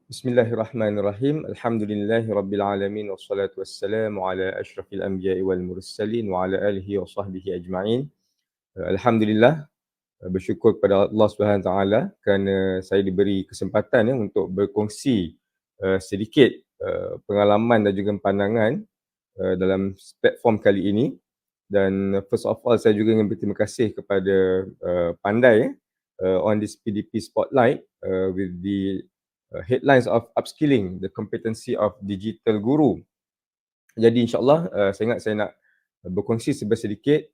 Bismillahirrahmanirrahim. Alhamdulillahirabbil alamin wassalatu wassalamu ala asyrafil anbiya'i wal mursalin wa ala alihi wa sahbihi ajma'in. Alhamdulillah, bersyukur kepada Allah Subhanahu Wa Taala kerana saya diberi kesempatan untuk berkongsi sedikit pengalaman dan juga pandangan dalam platform kali ini. Dan first of all, saya juga ingin berterima kasih kepada Pandai on this PDP Spotlight with the headlines of upskilling the competency of digital guru. Jadi insyaAllah saya nak berkongsi sedikit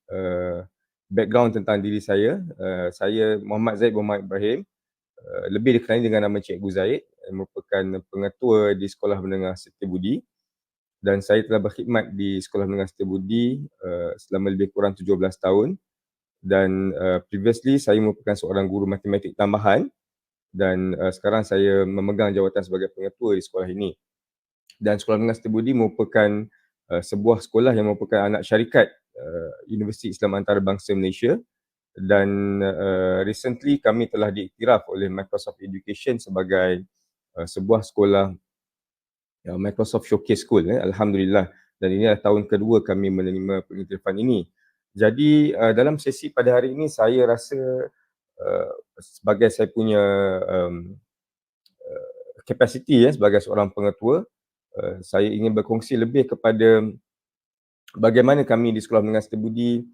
background tentang diri saya. Saya Muhammad Zaid Muhammad Ibrahim, lebih dikenali dengan nama Cikgu Zaid, merupakan pengetua di Sekolah Menengah Setia Budi, dan saya telah berkhidmat di Sekolah Menengah Setia Budi selama lebih kurang 17 tahun. Dan previously saya merupakan seorang guru matematik tambahan, dan sekarang saya memegang jawatan sebagai pengetua di sekolah ini. Dan Sekolah Menengah Setia Budi merupakan sebuah sekolah yang merupakan anak syarikat Universiti Islam Antarabangsa Malaysia, dan recently kami telah diiktiraf oleh Microsoft Education sebagai sebuah sekolah Microsoft Showcase School. Alhamdulillah, dan ini adalah tahun kedua kami menerima pengiktirafan ini. Jadi dalam sesi pada hari ini saya rasa sebagai saya punya kapasiti sebagai seorang pengetua, saya ingin berkongsi lebih kepada bagaimana kami di Sekolah Menengah Setia Budi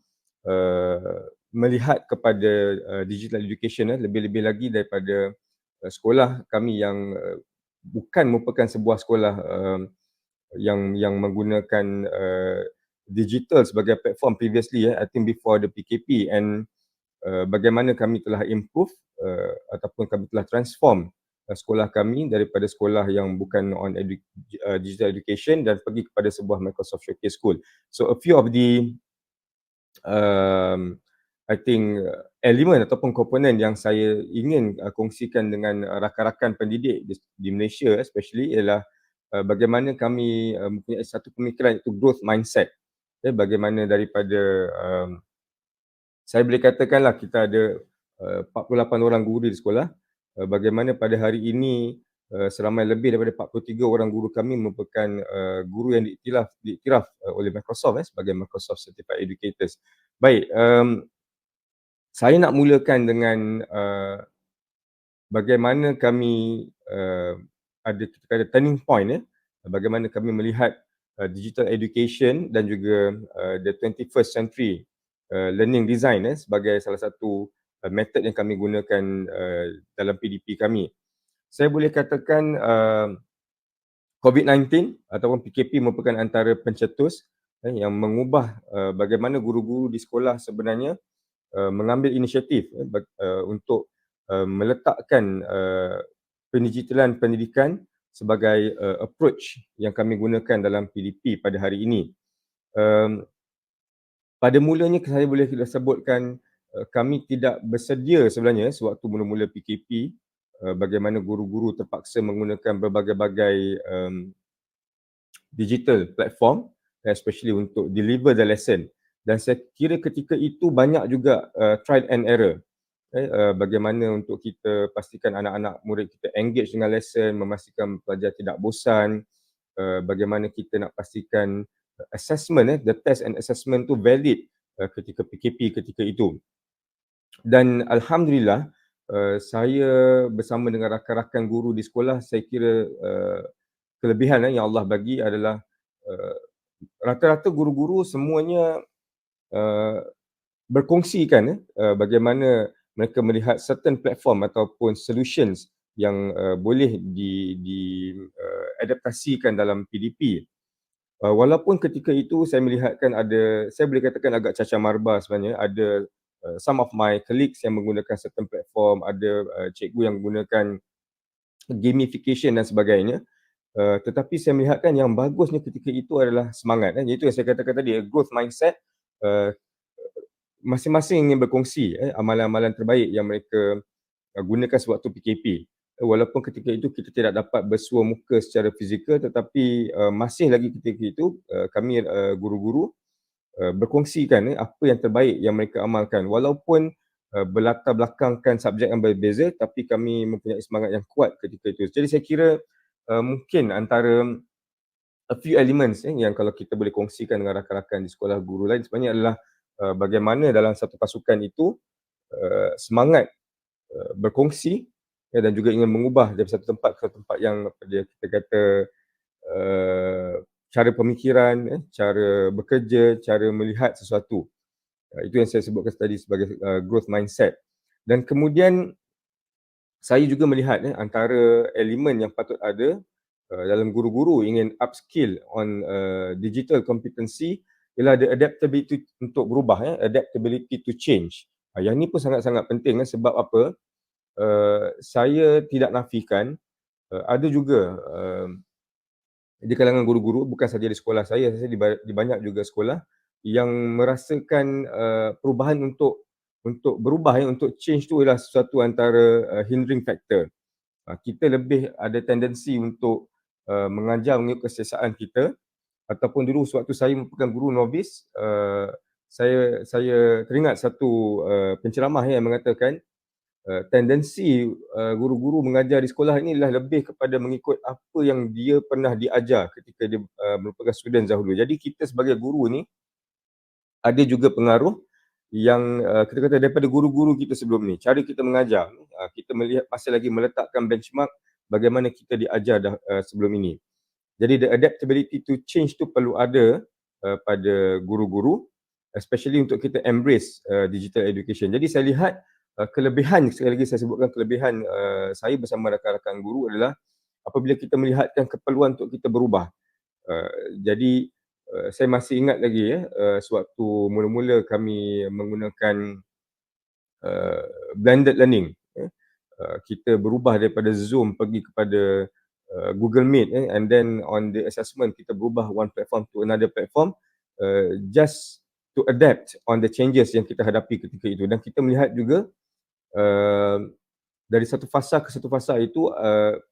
melihat kepada digital education, lebih-lebih lagi daripada sekolah kami yang bukan merupakan sebuah sekolah yang menggunakan digital sebagai platform previously, I think before the PKP, and bagaimana kami telah improve ataupun kami telah transform sekolah kami daripada sekolah yang bukan on digital education dan pergi kepada sebuah Microsoft Showcase School. So a few of the I think elemen ataupun komponen yang saya ingin kongsikan dengan rakan-rakan pendidik di Malaysia especially ialah bagaimana kami mempunyai satu pemikiran, iaitu growth mindset. Bagaimana daripada saya boleh katakanlah kita ada 48 orang guru di sekolah. Bagaimana pada hari ini seramai lebih daripada 43 orang guru kami merupakan guru yang diiktiraf oleh Microsoft sebagai Microsoft Certified Educators. Baik, saya nak mulakan dengan bagaimana kami ada turning point, bagaimana kami melihat digital education dan juga the 21st century learning design sebagai salah satu method yang kami gunakan dalam PDP kami. Saya boleh katakan COVID-19 ataupun PKP merupakan antara pencetus yang mengubah bagaimana guru-guru di sekolah sebenarnya mengambil inisiatif untuk meletakkan pendigitalan pendidikan sebagai approach yang kami gunakan dalam PDP pada hari ini. Pada mulanya saya boleh sebutkan kami tidak bersedia sebenarnya sewaktu mula-mula PKP, bagaimana guru-guru terpaksa menggunakan berbagai-bagai digital platform, especially untuk deliver the lesson. Dan saya kira ketika itu banyak juga trial and error. Bagaimana untuk kita pastikan anak-anak murid kita engage dengan lesson, memastikan pelajar tidak bosan, bagaimana kita nak pastikan assessment, the test and assessment tu valid ketika PKP ketika itu. Dan Alhamdulillah, saya bersama dengan rakan-rakan guru di sekolah, saya kira kelebihan yang Allah bagi adalah rata-rata guru-guru semuanya berkongsikan bagaimana mereka melihat certain platform ataupun solutions yang boleh diadaptasikan dalam PDP. Walaupun ketika itu saya melihatkan saya boleh katakan agak cacah marba sebenarnya, ada some of my colleagues yang menggunakan certain platform, ada cikgu yang menggunakan gamification dan sebagainya. Tetapi saya melihatkan yang bagusnya ketika itu adalah semangat. Iaitu yang saya katakan tadi, growth mindset. Masing-masing ingin berkongsi amalan-amalan terbaik yang mereka gunakan sewaktu PKP. Walaupun ketika itu kita tidak dapat bersua muka secara fizikal, tetapi masih lagi ketika itu kami guru-guru berkongsikan apa yang terbaik yang mereka amalkan. Walaupun berlatar belakangkan subjek yang berbeza, tapi kami mempunyai semangat yang kuat ketika itu. Jadi saya kira mungkin antara a few elements yang kalau kita boleh kongsikan dengan rakan-rakan di sekolah guru lain sebenarnya adalah bagaimana dalam satu pasukan itu semangat berkongsi dan juga ingin mengubah dari satu tempat ke satu tempat yang apa dia kita kata cara pemikiran, cara bekerja, cara melihat sesuatu. Itu yang saya sebutkan tadi sebagai growth mindset. Dan kemudian saya juga melihat antara elemen yang patut ada dalam guru-guru ingin upskill on digital competency ialah ada adaptability untuk berubah, adaptability to change. Yang ni pun sangat-sangat penting sebab apa? Saya tidak nafikan ada juga di kalangan guru-guru, bukan saja di sekolah saya rasa di banyak juga sekolah yang merasakan perubahan untuk berubah untuk change tu ialah sesuatu antara hindering factor. Kita lebih ada tendensi untuk mengajar mengikut keselesaan kita, ataupun dulu sewaktu saya merupakan guru novice, saya teringat satu penceramah yang mengatakan tendensi guru-guru mengajar di sekolah ini adalah lebih kepada mengikut apa yang dia pernah diajar ketika dia merupakan student dahulu. Jadi kita sebagai guru ni ada juga pengaruh yang kita kata daripada guru-guru kita sebelum ni. Cara kita mengajar, kita melihat masih lagi meletakkan benchmark bagaimana kita diajar sebelum ini. Jadi the adaptability to change tu perlu ada pada guru-guru, especially untuk kita embrace digital education. Jadi saya lihat kelebihan, sekali lagi saya sebutkan kelebihan saya bersama rakan-rakan guru adalah apabila kita melihatkan keperluan untuk kita berubah. Jadi saya masih ingat lagi sewaktu mula-mula kami menggunakan blended learning. Kita berubah daripada Zoom pergi kepada Google Meet and then on the assessment kita berubah one platform to another platform just to adapt on the changes yang kita hadapi ketika itu. Dan kita melihat juga dari satu fasa ke satu fasa itu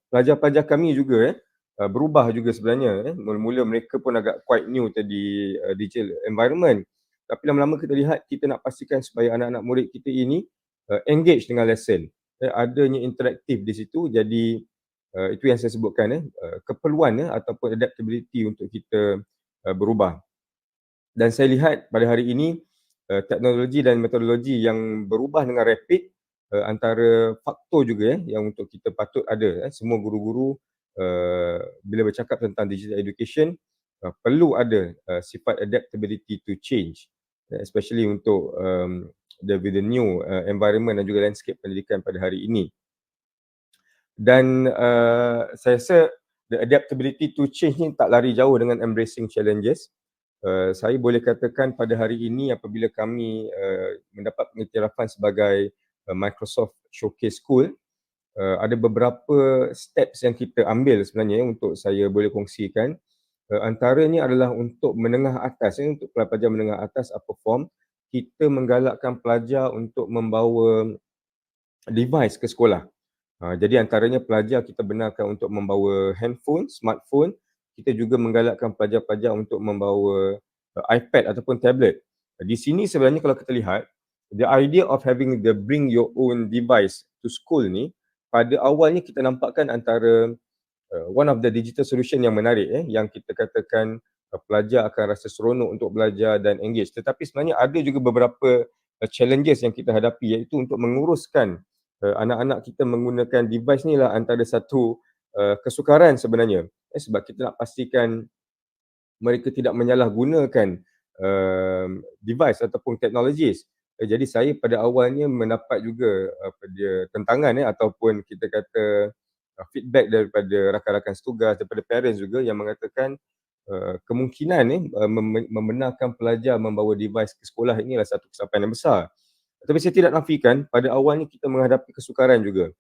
pelajar-pelajar kami juga berubah juga sebenarnya. Mula-mula mereka pun agak quite new tadi digital environment. Tapi lama-lama kita lihat kita nak pastikan supaya anak-anak murid kita ini engage dengan lesson. Adanya interaktif di situ, jadi itu yang saya sebutkan keperluan ataupun adaptability untuk kita berubah. Dan saya lihat pada hari ini teknologi dan metodologi yang berubah dengan rapid antara faktor juga yang untuk kita patut ada. Semua guru-guru bila bercakap tentang digital education perlu ada sifat adaptability to change, especially untuk with the new environment dan juga landscape pendidikan pada hari ini. Dan saya rasa the adaptability to change ni tak lari jauh dengan embracing challenges. Saya boleh katakan pada hari ini apabila kami mendapat pengiktirafan sebagai Microsoft Showcase School, ada beberapa steps yang kita ambil sebenarnya untuk saya boleh kongsikan. Antaranya adalah untuk menengah atas, untuk pelajar menengah atas upper form, kita menggalakkan pelajar untuk membawa device ke sekolah. Jadi antaranya pelajar kita benarkan untuk membawa handphone, smartphone. Kita juga menggalakkan pelajar-pelajar untuk membawa iPad ataupun tablet. Di sini sebenarnya kalau kita lihat, the idea of having the bring your own device to school ni, pada awalnya kita nampakkan antara one of the digital solution yang menarik yang kita katakan pelajar akan rasa seronok untuk belajar dan engage. Tetapi sebenarnya ada juga beberapa challenges yang kita hadapi, iaitu untuk menguruskan anak-anak kita menggunakan device ni lah antara satu kesukaran sebenarnya. Sebab kita nak pastikan mereka tidak menyalahgunakan device ataupun teknologis. Jadi saya pada awalnya mendapat juga tentangan ataupun kita kata feedback daripada rakan-rakan setugas, daripada parents juga yang mengatakan kemungkinan membenarkan pelajar membawa device ke sekolah ini adalah satu kesalahan yang besar. Tapi saya tidak nafikan pada awalnya kita menghadapi kesukaran juga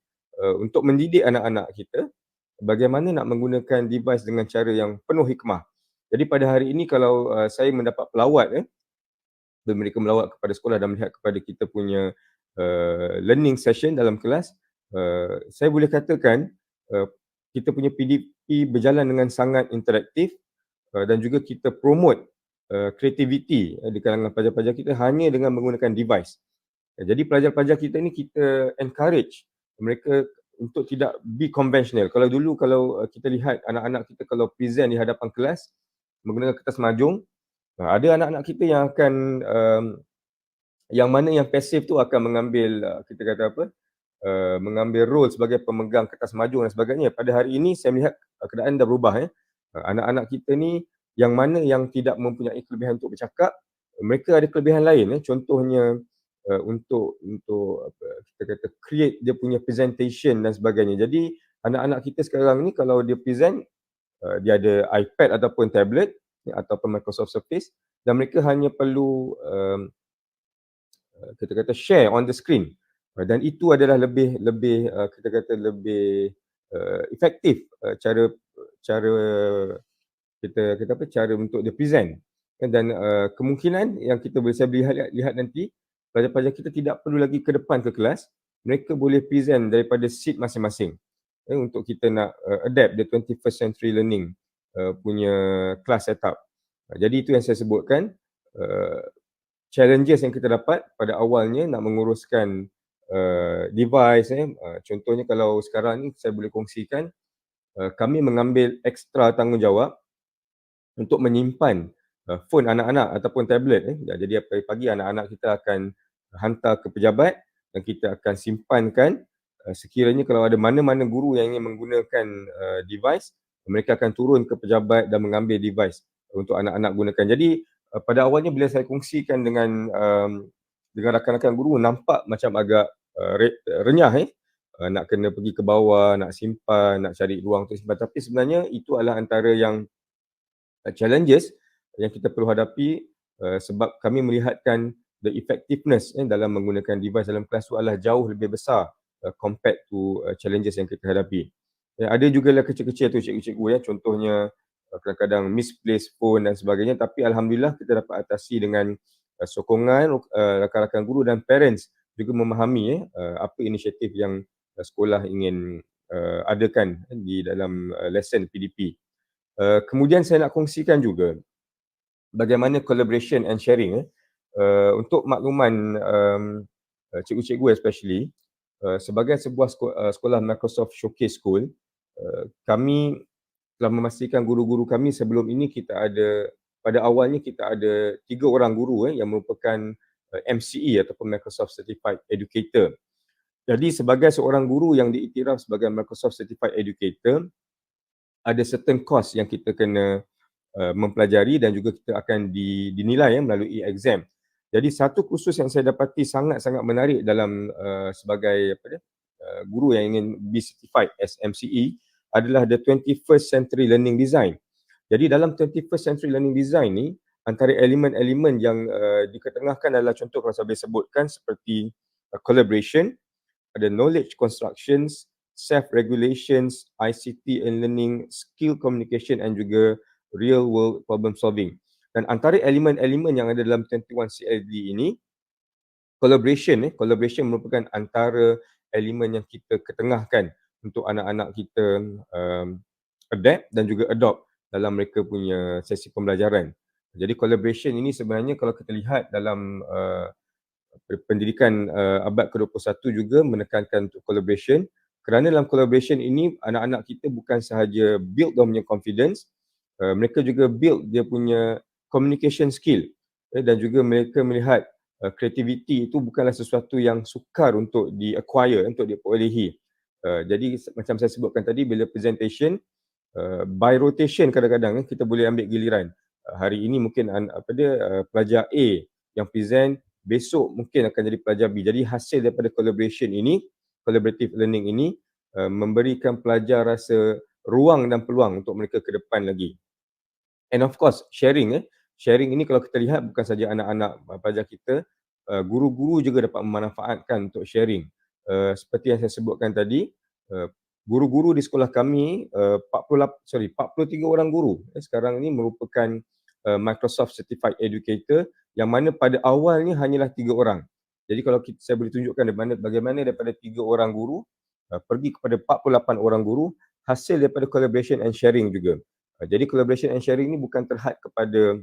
untuk mendidik anak-anak kita bagaimana nak menggunakan device dengan cara yang penuh hikmah. Jadi pada hari ini kalau saya mendapat pelawat bila mereka melawat kepada sekolah dan melihat kepada kita punya learning session dalam kelas, saya boleh katakan kita punya PDP berjalan dengan sangat interaktif dan juga kita promote creativity di kalangan pelajar-pelajar kita hanya dengan menggunakan device. Jadi pelajar-pelajar kita ni kita encourage mereka untuk tidak be conventional. Kalau dulu kita lihat anak-anak kita kalau present di hadapan kelas menggunakan kertas mahjong, ada anak-anak kita yang akan yang mana yang pasif tu akan mengambil kita kata apa, mengambil role sebagai pemegang kertas mahjong dan sebagainya. Pada hari ini saya melihat keadaan dah berubah anak-anak kita ni yang mana yang tidak mempunyai kelebihan untuk bercakap, mereka ada kelebihan lain contohnya untuk apa, kita kata create dia punya presentation dan sebagainya. Jadi anak-anak kita sekarang ni kalau dia present, dia ada iPad ataupun tablet ataupun Microsoft Surface dan mereka hanya perlu kita kata share on the screen. Dan itu adalah lebih lebih kita kata lebih efektif cara cara kita apa, cara untuk dia present. Dan kemungkinan yang saya boleh lihat nanti, pelajar-pelajar kita tidak perlu lagi ke depan ke kelas, mereka boleh present daripada seat masing-masing. Untuk kita nak adapt the 21st century learning punya class setup. Jadi itu yang saya sebutkan, challenges yang kita dapat pada awalnya nak menguruskan device contohnya kalau sekarang ni saya boleh kongsikan, kami mengambil ekstra tanggungjawab untuk menyimpan phone anak-anak ataupun tablet jadi pagi-pagi anak-anak kita akan hantar ke pejabat dan kita akan simpankan, sekiranya kalau ada mana-mana guru yang ingin menggunakan device, mereka akan turun ke pejabat dan mengambil device untuk anak-anak gunakan. Jadi pada awalnya bila saya kongsikan dengan rakan-rakan guru nampak macam agak renyah nak kena pergi ke bawah, nak simpan, nak cari ruang untuk simpan, tapi sebenarnya itu adalah antara yang challenges yang kita perlu hadapi sebab kami melihatkan the effectiveness dalam menggunakan device dalam kelas tu adalah jauh lebih besar compared to challenges yang kita hadapi. Ada jugalah kecil-kecil tu cikgu-cikgu contohnya kadang-kadang misplaced phone dan sebagainya, tapi alhamdulillah kita dapat atasi dengan sokongan rakan-rakan guru dan parents juga memahami apa inisiatif yang sekolah ingin adakan di dalam lesson PDP. Kemudian saya nak kongsikan juga bagaimana collaboration and sharing untuk makluman cikgu-cikgu especially, sebagai sebuah sekolah Microsoft Showcase School, kami telah memastikan guru-guru kami sebelum ini pada awalnya kita ada 3 orang guru yang merupakan MCE ataupun Microsoft Certified Educator. Jadi sebagai seorang guru yang diiktiraf sebagai Microsoft Certified Educator, ada certain course yang kita kena mempelajari dan juga kita akan dinilai melalui exam. Jadi satu kursus yang saya dapati sangat-sangat menarik dalam sebagai guru yang ingin be certified as MCE adalah the 21st century learning design. Jadi dalam 21st century learning design ni antara elemen-elemen yang diketengahkan adalah contoh kalau saya boleh sebutkan seperti collaboration, ada knowledge constructions, self-regulations, ICT and learning, skill communication and juga real world problem solving. Dan antara elemen-elemen yang ada dalam 21 CLD ini, collaboration merupakan antara elemen yang kita ketengahkan untuk anak-anak kita adapt dan juga adopt dalam mereka punya sesi pembelajaran. Jadi collaboration ini sebenarnya kalau kita lihat dalam pendidikan abad ke-21 juga menekankan untuk collaboration, kerana dalam collaboration ini anak-anak kita bukan sahaja build dia punya confidence, mereka juga build dia punya communication skill dan juga mereka melihat creativity itu bukanlah sesuatu yang sukar untuk di-acquire, untuk diperolehi. Jadi macam saya sebutkan tadi bila presentation, by rotation kadang-kadang kita boleh ambil giliran. Hari ini mungkin pelajar A yang present, besok mungkin akan jadi pelajar B. Jadi hasil daripada collaboration ini, collaborative learning ini memberikan pelajar rasa ruang dan peluang untuk mereka ke depan lagi. And of course sharing sharing ini kalau kita lihat bukan saja anak-anak pelajar kita, guru-guru juga dapat memanfaatkan untuk sharing. Seperti yang saya sebutkan tadi, guru-guru di sekolah kami 43 orang guru sekarang ini merupakan Microsoft Certified Educator yang mana pada awalnya hanyalah 3 orang. Jadi kalau saya boleh tunjukkan bagaimana daripada 3 orang guru pergi kepada 48 orang guru hasil daripada collaboration and sharing juga. Jadi collaboration and sharing ni bukan terhad kepada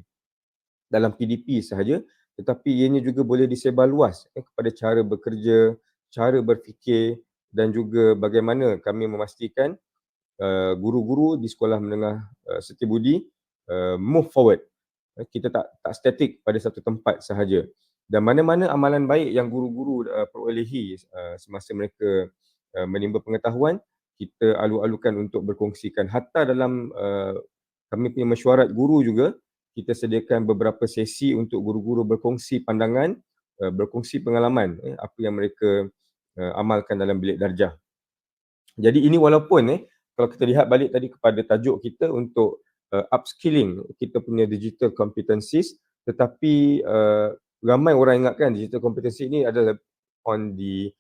dalam PDP sahaja, tetapi ianya juga boleh disebar luas kepada cara bekerja, cara berfikir dan juga bagaimana kami memastikan guru-guru di sekolah menengah Setia Budi move forward. Kita tak statik pada satu tempat sahaja. Dan mana-mana amalan baik yang guru-guru perolehi semasa mereka menimba pengetahuan, kita alu-alukan untuk berkongsikan. Hatta dalam kami punya mesyuarat guru juga, kita sediakan beberapa sesi untuk guru-guru berkongsi pandangan, berkongsi pengalaman, apa yang mereka amalkan dalam bilik darjah. Jadi ini walaupun kalau kita lihat balik tadi kepada tajuk kita untuk upskilling kita punya digital competencies, tetapi ramai orang ingatkan digital competency ini adalah on the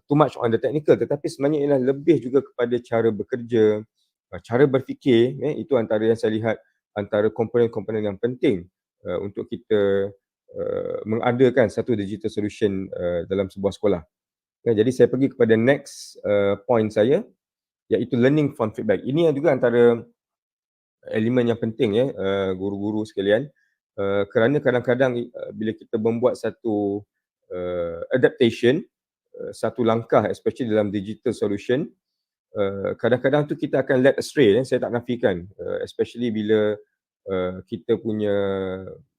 too much on the technical, tetapi sebenarnya ialah lebih juga kepada cara bekerja, cara berfikir, itu antara yang saya lihat antara komponen-komponen yang penting untuk kita mengadakan satu digital solution dalam sebuah sekolah. Jadi saya pergi kepada next point saya, iaitu learning from feedback. Ini yang juga antara elemen yang penting guru-guru sekalian, kerana kadang-kadang bila kita membuat satu adaptation, satu langkah especially dalam digital solution, kadang-kadang tu kita akan led astray, saya tak nafikan, especially bila kita punya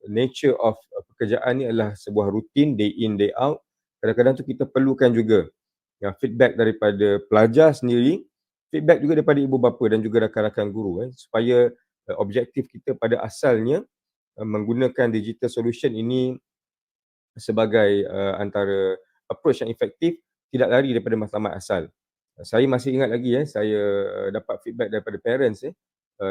nature of pekerjaan ni adalah sebuah rutin, day in, day out. Kadang-kadang tu kita perlukan juga feedback daripada pelajar sendiri, feedback juga daripada ibu bapa dan juga rakan-rakan guru supaya objektif kita pada asalnya menggunakan digital solution ini sebagai antara approach yang efektif, tidak lari daripada matlamat asal. Saya masih ingat lagi saya dapat feedback daripada parents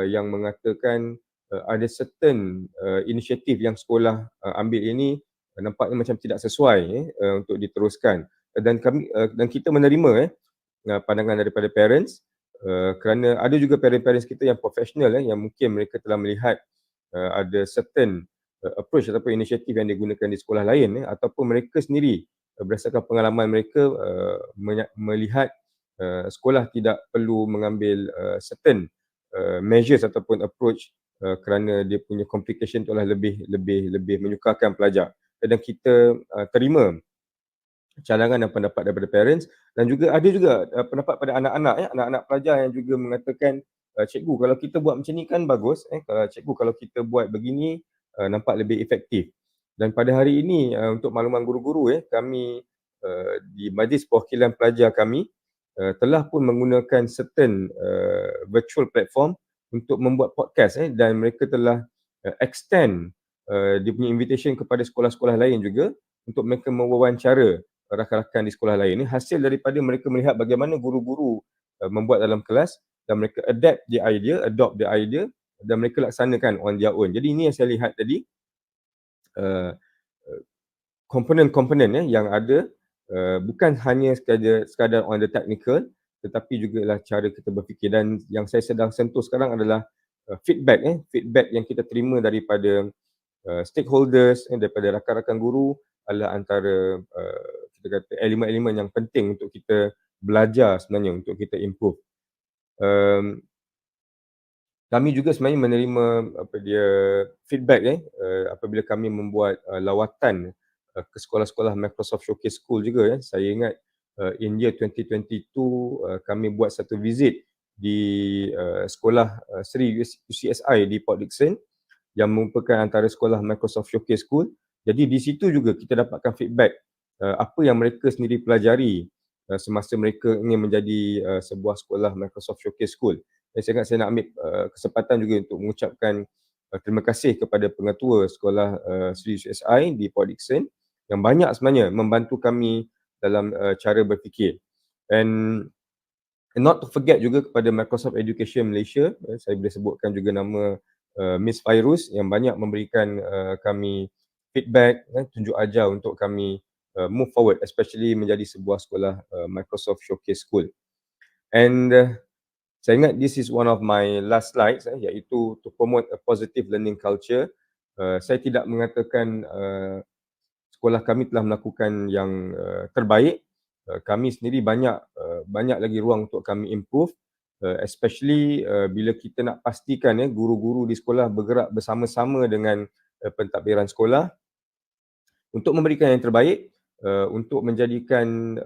yang mengatakan ada certain inisiatif yang sekolah ambil ini nampaknya macam tidak sesuai untuk diteruskan. Dan kami dan kita menerima pandangan daripada parents kerana ada juga parents-parents kita yang profesional yang mungkin mereka telah melihat ada certain approach ataupun inisiatif yang digunakan di sekolah lain ataupun mereka sendiri berdasarkan pengalaman mereka melihat sekolah tidak perlu mengambil certain measures ataupun approach kerana dia punya complication tu lebih menyukarkan pelajar. Dan kita terima cadangan dan pendapat daripada parents dan juga ada juga pendapat pada anak-anak anak-anak pelajar yang juga mengatakan cikgu kalau kita buat macam ni kan bagus cikgu kalau kita buat begini nampak lebih efektif. Dan pada hari ini untuk makluman guru-guru kami di Majlis Perwakilan Pelajar kami telah pun menggunakan certain virtual platform untuk membuat podcast dan mereka telah extend dia punya invitation kepada sekolah-sekolah lain juga untuk mereka mewawancara rakan-rakan di sekolah lain. Ini hasil daripada mereka melihat bagaimana guru-guru membuat dalam kelas dan mereka adopt the idea dan mereka laksanakan on their own. Jadi ini yang saya lihat tadi komponen-komponen yang ada bukan hanya sekadar on the technical tetapi juga lah cara kita berfikir. Dan yang saya sedang sentuh sekarang adalah feedback yang kita terima daripada stakeholders daripada rakan-rakan guru adalah antara kita kata elemen-elemen yang penting untuk kita belajar sebenarnya untuk kita improve. Kami juga sebenarnya menerima feedback apabila kami membuat lawatan ke sekolah-sekolah Microsoft Showcase School juga Saya ingat in year 2022 kami buat satu visit di sekolah Sri UCSI di Port Dickson yang merupakan antara sekolah Microsoft Showcase School. Jadi di situ juga kita dapatkan feedback apa yang mereka sendiri pelajari semasa mereka ingin menjadi sebuah sekolah Microsoft Showcase School. Dan saya ingat saya nak ambil kesempatan juga untuk mengucapkan terima kasih kepada pengetua sekolah Sri UCSI di Port Dickson yang banyak sebenarnya membantu kami dalam cara berfikir. And not to forget juga kepada Microsoft Education Malaysia, saya boleh sebutkan juga nama Miss Fairuz yang banyak memberikan kami feedback, tunjuk ajar untuk kami move forward, especially menjadi sebuah sekolah Microsoft Showcase School. And saya ingat this is one of my last slides iaitu to promote a positive learning culture. Saya tidak mengatakan sekolah kami telah melakukan yang terbaik. Kami sendiri banyak lagi ruang untuk kami improve, especially bila kita nak pastikan guru-guru di sekolah bergerak bersama-sama dengan pentadbiran sekolah untuk memberikan yang terbaik, untuk menjadikan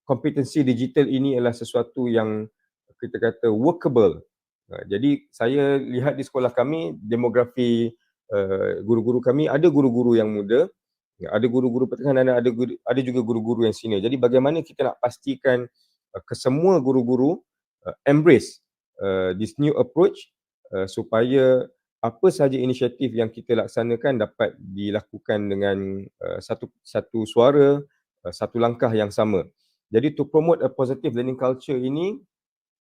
kompetensi digital ini adalah sesuatu yang kita kata workable. Jadi saya lihat di sekolah kami, demografi guru-guru kami, ada guru-guru yang muda, ada guru-guru pertengahan dan ada juga guru-guru yang senior. Jadi bagaimana kita nak pastikan kesemua guru-guru embrace this new approach, supaya apa sahaja inisiatif yang kita laksanakan dapat dilakukan dengan satu satu suara, satu langkah yang sama. Jadi to promote a positive learning culture ini,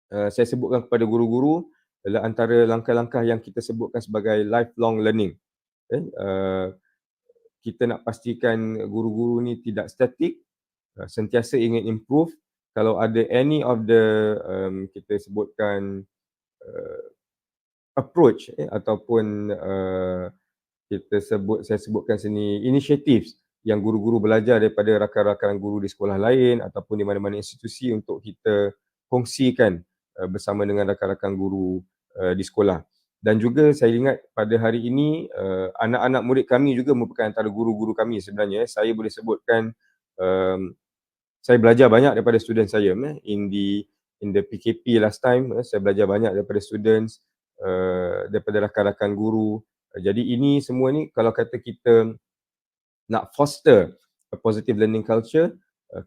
saya sebutkan kepada guru-guru adalah antara langkah-langkah yang kita sebutkan sebagai lifelong learning. Kita nak pastikan guru-guru ni tidak statik, sentiasa ingin improve. Kalau ada any of the kita sebutkan approach ataupun saya sebutkan sini initiatives yang guru-guru belajar daripada rakan-rakan guru di sekolah lain ataupun di mana-mana institusi untuk kita kongsikan bersama dengan rakan-rakan guru di sekolah. Dan juga saya ingat pada hari ini anak-anak murid kami juga merupakan antara guru-guru kami sebenarnya. Saya boleh sebutkan saya belajar banyak daripada student saya in the PKP last time. Saya belajar banyak daripada students, daripada rakan-rakan guru. Jadi ini semua ni kalau kata kita nak foster a positive learning culture,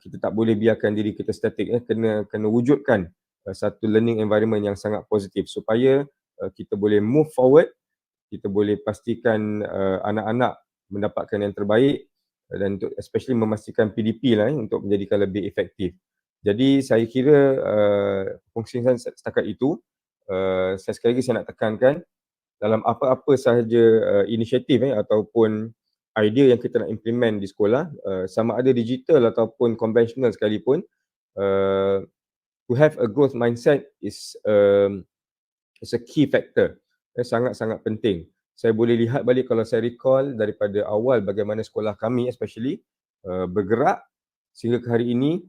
kita tak boleh biarkan diri kita statik, kena wujudkan satu learning environment yang sangat positif supaya kita boleh move forward, kita boleh pastikan anak-anak mendapatkan yang terbaik dan untuk especially memastikan PDP lah untuk menjadikan lebih efektif. Jadi saya kira perkongsian setakat itu, saya sekali lagi saya nak tekankan dalam apa-apa sahaja inisiatif ataupun idea yang kita nak implement di sekolah, sama ada digital ataupun konvensional sekalipun, to have a growth mindset is a key factor. Sangat-sangat penting. Saya boleh lihat balik kalau saya recall daripada awal bagaimana sekolah kami especially bergerak sehingga ke hari ini,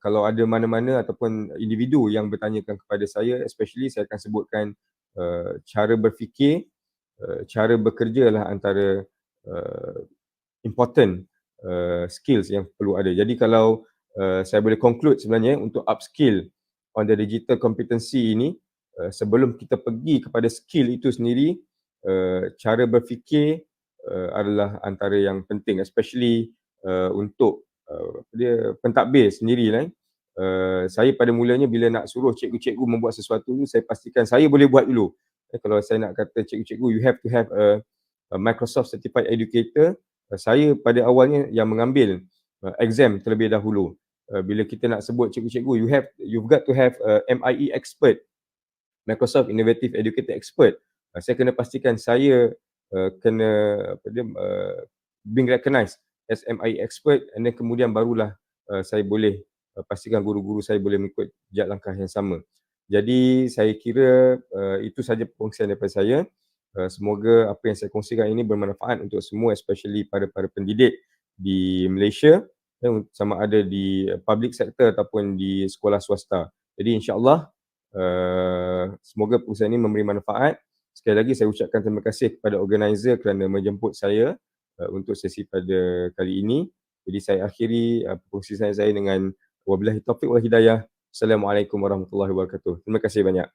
kalau ada mana-mana ataupun individu yang bertanyakan kepada saya, especially saya akan sebutkan cara berfikir, cara bekerja adalah antara important skills yang perlu ada. Jadi kalau saya boleh conclude sebenarnya untuk upskill on the digital competency ini, sebelum kita pergi kepada skill itu sendiri, cara berfikir adalah antara yang penting, especially untuk pentadbir sendiri. Saya pada mulanya bila nak suruh cikgu-cikgu membuat sesuatu ni, saya pastikan saya boleh buat dulu. Kalau saya nak kata cikgu-cikgu, you have to have a Microsoft Certified Educator, saya pada awalnya yang mengambil exam terlebih dahulu. Bila kita nak sebut cikgu-cikgu, you've got to have MIE expert, Microsoft Innovative Educator expert. Saya kena pastikan saya kena being recognized as MIE expert, and then kemudian barulah saya boleh pastikan guru-guru saya boleh mengikut jejak langkah yang sama. Jadi saya kira itu saja perkongsian daripada saya. Semoga apa yang saya kongsikan ini bermanfaat untuk semua, especially para pendidik di Malaysia, sama ada di public sector ataupun di sekolah swasta. Jadi insya-Allah semoga perkongsian ini memberi manfaat. Sekali lagi saya ucapkan terima kasih kepada organizer kerana menjemput saya untuk sesi pada kali ini. Jadi saya akhiri perkongsian saya dengan wabillahi taufiq wal hidayah. Assalamualaikum warahmatullahi wabarakatuh. Terima kasih banyak.